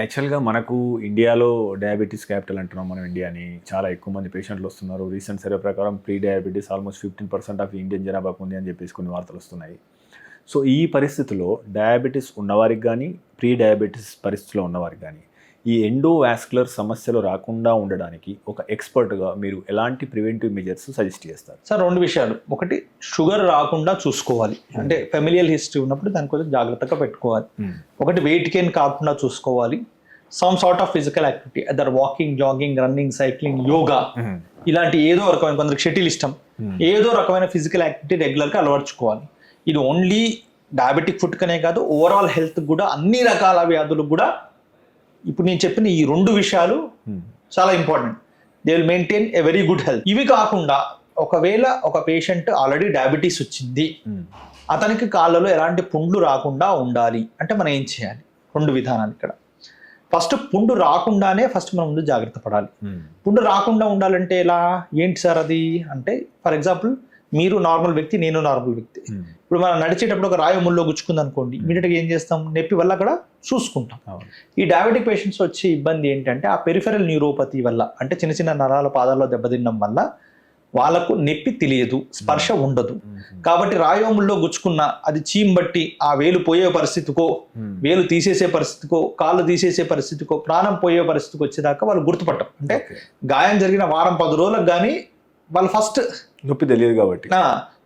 యాక్చువల్గా మనకు ఇండియాలో డయాబెటీస్ క్యాపిటల్ అంటున్నాం మనం ఇండియాని. చాలా ఎక్కువ మంది పేషెంట్లు వస్తున్నారు. రీసెంట్ సర్వే ప్రకారం pre diabetes almost 15% of Indian జనాభాకు ఉంది అని చెప్పేసి కొన్ని వార్తలు వస్తున్నాయి. సో ఈ పరిస్థితుల్లో డయాబెటీస్ ఉన్నవారికి కానీ, ప్రీ డయాబెటీస్ పరిస్థితిలో ఉన్నవారికి కానీ ఈ ఎండోవాస్కులర్ సమస్యలు రాకుండా ఉండడానికి ఒక ఎక్స్పర్ట్గా మీరు ఎలాంటి ప్రివెంటివ్ మెజర్స్ సజెస్ట్ చేస్తారు? సార్ 2 విషయాలు. ఒకటి, షుగర్ రాకుండా చూసుకోవాలి. అంటే ఫెమిలియల్ హిస్టరీ ఉన్నప్పుడు దాని కొంచెం జాగ్రత్తగా పెట్టుకోవాలి. ఒకటి, వెయిట్ గెయిన్ కాకుండా చూసుకోవాలి. Some sort of physical activity, other walking, jogging, running, cycling, yoga, ఇలాంటి ఏదో రకమైన, కొందరికి షటిల్ ఇష్టం, ఏదో రకమైన ఫిజికల్ యాక్టివిటీ రెగ్యులర్గా అలవర్చుకోవాలి. ఇది ఓన్లీ డయాబెటిక్ ఫుడ్కనే కాదు, ఓవరాల్ హెల్త్ కూడా, అన్ని రకాల వ్యాధులకు కూడా ఇప్పుడు నేను చెప్పిన ఈ 2 విషయాలు చాలా important. They will maintain a very good health. ఇవి కాకుండా ఒకవేళ ఒక పేషెంట్ ఆల్రెడీ డయాబెటీస్ వచ్చింది, అతనికి కాళ్ళలో ఎలాంటి పుండ్లు రాకుండా ఉండాలి అంటే మనం ఏం చేయాలి? 2 విధానాలు ఇక్కడ. ఫస్ట్, పుండు రాకుండానే మనం ముందు జాగ్రత్త పడాలి. పుండు రాకుండా ఉండాలంటే ఎలా, ఏంటి సార్ అది అంటే, ఫర్ ఎగ్జాంపుల్ మీరు నార్మల్ వ్యక్తి, నేను నార్మల్ వ్యక్తి. ఇప్పుడు మనం నడిచేటప్పుడు ఒక రాయి ముల్లో గుచ్చుకుంది అనుకోండి, ఇమీడియట్గా ఏం చేస్తాం? నొప్పి వల్ల అక్కడ చూసుకుంటాం. ఈ డయాబెటిక్ పేషెంట్స్ వచ్చే ఇబ్బంది ఏంటంటే ఆ పెరిఫెరల్ న్యూరోపతి వల్ల, అంటే చిన్న చిన్న నరాల పాదాల్లో దెబ్బతినడం వల్ల వాళ్ళకు నొప్పి తెలియదు, స్పర్శ ఉండదు. కాబట్టి రాయోముల్లో గుచ్చుకున్న అది చీంబట్టి ఆ వేలు పోయే పరిస్థితికో, వేలు తీసేసే పరిస్థితికో, కాళ్ళు తీసేసే పరిస్థితికో, ప్రాణం పోయే పరిస్థితికి వచ్చేదాకా వాళ్ళు గుర్తుపట్టం. అంటే గాయం జరిగిన వారం 10 రోజులకు కానీ వాళ్ళు ఫస్ట్ నొప్పి తెలియదు కాబట్టి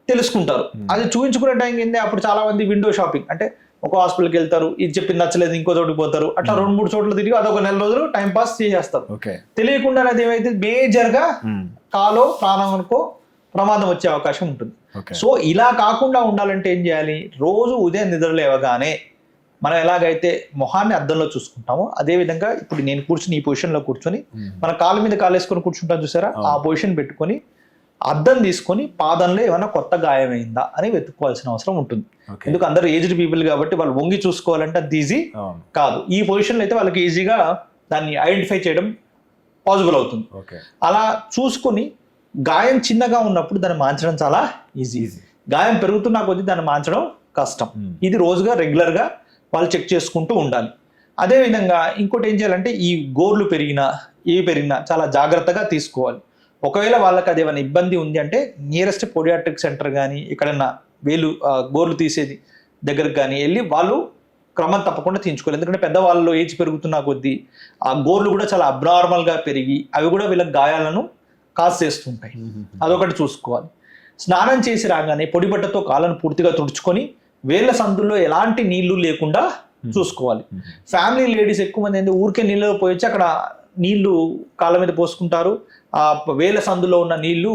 తెలుసుకుంటారు. అది చూపించుకునే టైం ఏంది? అప్పుడు చాలా మంది విండో షాపింగ్, అంటే ఒక హాస్పిటల్కి వెళ్తారు, ఇది చెప్పింది నచ్చలేదు ఇంకో చోటుకి పోతారు, అట్లా 2-3 చోట్ల తిరిగి అదొక నెల రోజులు టైం పాస్ చేసేస్తారు. తెలియకుండా అది ఏమైతే మేజర్ గా కాలో ప్రాణానికో ప్రమాదం వచ్చే అవకాశం ఉంటుంది. సో ఇలా కాకుండా ఉండాలంటే ఏం చేయాలి? రోజు ఉదయం నిద్ర లేవగానే మనం ఎలాగైతే మొహాన్ని అద్దంలో చూసుకుంటామో అదే విధంగా ఇప్పుడు నేను కూర్చుని ఈ పొజిషన్ లో కూర్చొని మన కాళ్ళ మీద కాలేసుకొని కూర్చుంటాం చూసారా, ఆ పొజిషన్ పెట్టుకొని అద్దం తీసుకొని పాదంలో ఏమైనా కొత్త గాయమైందా అని వెతుక్కోవాల్సిన అవసరం ఉంటుంది. ఎందుకు, అందరూ ఏజ్డ్ పీపుల్ కాబట్టి వాళ్ళు వంగి చూసుకోవాలంటే అది ఈజీ కాదు. ఈ పొజిషన్లో అయితే వాళ్ళకి ఈజీగా దాన్ని ఐడెంటిఫై చేయడం పాసిబుల్ అవుతుంది. అలా చూసుకుని గాయం చిన్నగా ఉన్నప్పుడు దాన్ని మార్చడం చాలా ఈజీ. గాయం పెరుగుతున్నా కొద్దీ దాన్ని మార్చడం కష్టం. ఇది రోజుగా రెగ్యులర్గా వాళ్ళు చెక్ చేసుకుంటూ ఉండాలి. అదేవిధంగా ఇంకోటి ఏం చేయాలంటే ఈ గోర్లు పెరిగినా ఏవి పెరిగినా చాలా జాగ్రత్తగా తీసుకోవాలి. ఒకవేళ వాళ్ళకి అది ఏమైనా ఇబ్బంది ఉంది అంటే నియరెస్ట్ పోడియాట్రిక్ సెంటర్ కానీ ఎక్కడైనా వేలు గోర్లు తీసేది దగ్గరకు కానీ వెళ్ళి వాళ్ళు క్రమం తప్పకుండా తీయించుకోవాలి. ఎందుకంటే పెద్దవాళ్ళు ఏజ్ పెరుగుతున్న కొద్దీ ఆ గోర్లు కూడా చాలా అబ్నార్మల్గా పెరిగి అవి కూడా వీళ్ళకి గాయాలను కాజ్ చేస్తుంటాయి. అదొకటి చూసుకోవాలి. స్నానం చేసి రాగానే పొడి బట్టతో కాళ్ళను పూర్తిగా తుడుచుకొని వేళ్ళ సందుల్లో ఎలాంటి నీళ్లు లేకుండా చూసుకోవాలి. ఫ్యామిలీ లేడీస్ ఎక్కువ మంది ఏంటి, ఊరికే నీళ్ళలో పోయొచ్చి అక్కడ నీళ్లు కాళ్ళ మీద పోసుకుంటారు, ఆ వేల సందులో ఉన్న నీళ్లు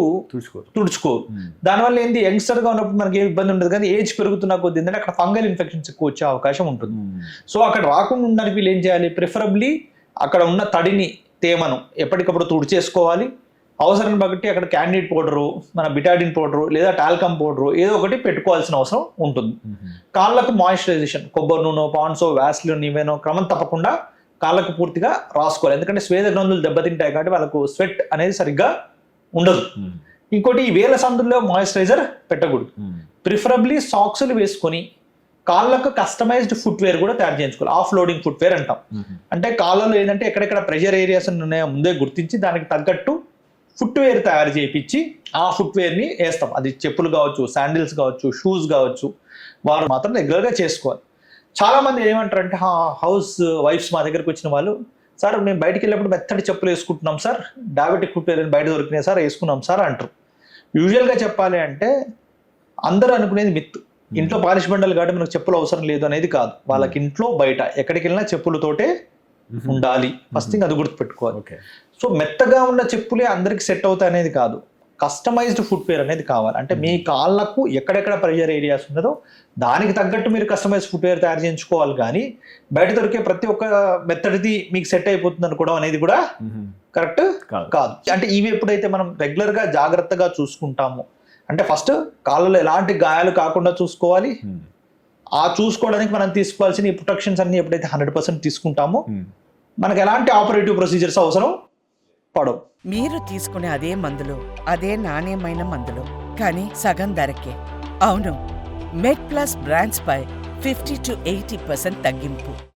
తుడుచుకోరు. దానివల్ల ఏంటి, యంగ్స్టర్ గా ఉన్నప్పుడు మనకి ఏం ఇబ్బంది ఉండదు, కానీ ఏజ్ పెరుగుతున్న కొద్ది ఏంటంటే అక్కడ ఫంగల్ ఇన్ఫెక్షన్స్ ఎక్కువ వచ్చే అవకాశం ఉంటుంది. సో అక్కడ రాకుండా ఉండడానికి వీళ్ళు ఏం చేయాలి? ప్రిఫరబ్లీ అక్కడ ఉన్న తడిని, తేమను ఎప్పటికప్పుడు తుడిచేసుకోవాలి. అవసరం బట్టి అక్కడ క్యాండిడ్ పౌడరు, మన బిటాడిన్ పౌడరు లేదా టాల్కమ్ పౌడరు ఏదో ఒకటి పెట్టుకోవాల్సిన అవసరం ఉంటుంది. కాళ్ళకు మాయిశ్చరైజేషన్, కొబ్బరి నూనె, పాన్సో, వ్యాస్లిన్ ఇవేనో క్రమం తప్పకుండా కాళ్ళకు పూర్తిగా రాసుకోవాలి. ఎందుకంటే స్వేద గ్రంథులు దెబ్బతింటాయి కాబట్టి వాళ్ళకు స్వెట్ అనేది సరిగ్గా ఉండదు. ఇంకోటి, ఈ వేల సందుల్లో మాయిశ్చరైజర్ పెట్టకూడదు. ప్రిఫరబ్లీ సాక్స్లు వేసుకొని కాళ్ళకు కస్టమైజ్డ్ ఫుట్వేర్ కూడా తయారు చేయించుకోవాలి. ఆఫ్ లోడింగ్ ఫుట్వేర్ అంటాం. అంటే కాళ్ళలో ఏంటంటే ఎక్కడెక్కడ ప్రెషర్ ఏరియాస్ ఉన్నాయో ముందే గుర్తించి దానికి తగ్గట్టు ఫుట్వేర్ తయారు చేయించి ఆ ఫుట్వేర్ని వేస్తాం. అది చెప్పులు కావచ్చు, శాండిల్స్ కావచ్చు, షూస్ కావచ్చు, వారు మాత్రం రెగ్యులర్గా చేసుకోవాలి. చాలా మంది ఏమంటారంటే, హౌస్ వైఫ్స్ మా దగ్గరకు వచ్చిన వాళ్ళు, సార్ మేము బయటికి వెళ్ళినప్పుడు మెత్తటి చెప్పులు వేసుకుంటున్నాం సార్, డయాబెటిక్ ఫుట్వేర్ బయట దొరికినాయి సార్, వేసుకున్నాం సార్ అంటారు. యూజువల్గా చెప్పాలి అంటే అందరూ అనుకునేది మిత్. ఇంట్లో పాలిష్ బండలు కాబట్టి మనకు చెప్పులు అవసరం లేదు అనేది కాదు. వాళ్ళకి ఇంట్లో బయట ఎక్కడికి వెళ్ళినా చెప్పులతోటే ఉండాలి. ఫస్ట్ థింగ్ అది గుర్తుపెట్టుకోవాలి. సో మెత్తగా ఉన్న చెప్పులే అందరికి సెట్ అవుతాయి అనేది కాదు, కస్టమైజ్డ్ ఫుట్వేర్ అనేది కావాలి. అంటే మీ కాళ్ళకు ఎక్కడెక్కడ ప్రెషర్ ఏరియాస్ ఉన్నదో దానికి తగ్గట్టు మీరు కస్టమైజ్డ్ ఫుట్వేర్ తయారు చేయించుకోవాలి. కానీ బయట దొరికే ప్రతి ఒక్క మెత్తడిది మీకు సెట్ అయిపోతుంది అనుకోవడం అనేది కూడా కరెక్ట్ కాదు. అంటే ఇవి ఎప్పుడైతే మనం రెగ్యులర్గా జాగ్రత్తగా చూసుకుంటామో, అంటే ఫస్ట్ కాళ్ళలో ఎలాంటి గాయాలు కాకుండా చూసుకోవాలి. ఆ చూసుకోవడానికి మనం తీసుకోవాల్సిన ఈ ప్రొటెక్షన్స్ అన్ని ఎప్పుడైతే 100% తీసుకుంటామో మనకు ఎలాంటి ఆపరేటివ్ ప్రొసీజర్స్ అవసరం పడవు. మీరు తీసుకునే అదే మందులు, అదే నాణ్యమైన మందులు, కానీ సగం ధరకే. అవును, మెడ్ ప్లస్ బ్రాండ్స్ పై 50 to 80% తగ్గింపు.